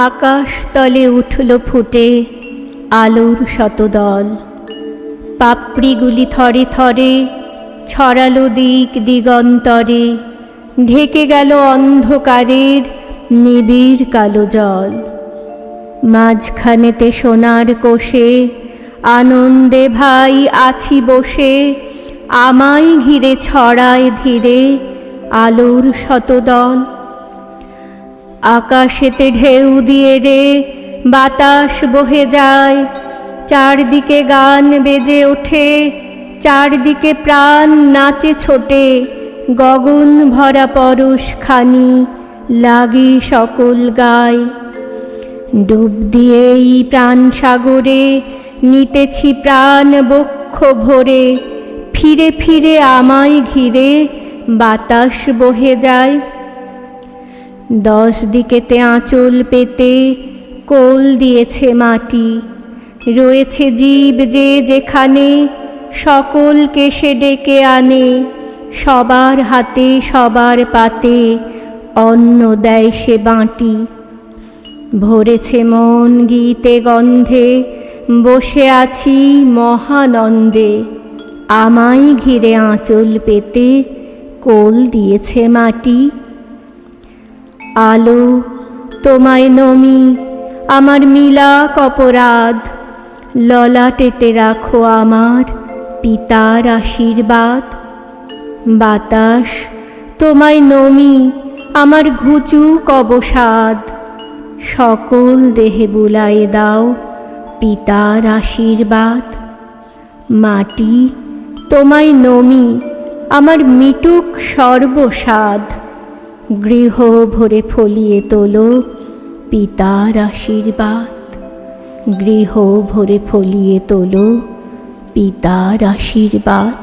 আকাশ তলে উঠল ফুটে আলোর শতদল, পাপড়িগুলি থরে থরে ছড়ালো দিক দিগন্তরে, ঢেকে গেল অন্ধকারের নিবিড় কালো জল। মাঝখানেতে সোনার কোষে আনন্দে ভাই আছি বসে, আমায় ঘিরে ছড়ায় ধীরে আলোর শতদল। আকাশেতে ঢেউ দিয়ে রে বাতাস বহে যায়, চারদিকে গান বেজে ওঠে, চারদিকে প্রাণ নাচে ছোটে, গগন ভরা পরশ খানি লাগে সকল গায়। ডুব দিয়েই প্রাণ সাগরে নিতেছি প্রাণ বক্ষ ভরে, ফিরে ফিরে আমায় ঘিরে বাতাস বহে যায়। 10 দিকেতে আঁচল পেতে কোল দিয়েছে মাটি, রয়েছে জীব যে যেখানে, সকলকে সে ডেকে আনে, সবার হাতে সবার পাতে অন্ন দেয় সে বাঁটি। ভরেছে মন গীতে গন্ধে, বসে আছি মহানন্দে, আমায় ঘিরে আঁচল পেতে কোল দিয়েছে মাটি। আলো তোমায় নমি আমার মিলাক অপরাধ, ললাটেতে রাখো আমার পিতার আশীর্বাদ। বাতাস তোমায় নমি আমার ঘুচুক অবসাদ, সকল দেহে বুলায়ে দাও পিতার আশীর্বাদ। মাটি তোমায় নমি আমার মিটুক সর্বসাদ, গৃহ ভরে ফলিয়ে তোলো পিতার আশীর্বাদ। গৃহ ভরে ফলিয়ে তোলো পিতার আশীর্বাদ।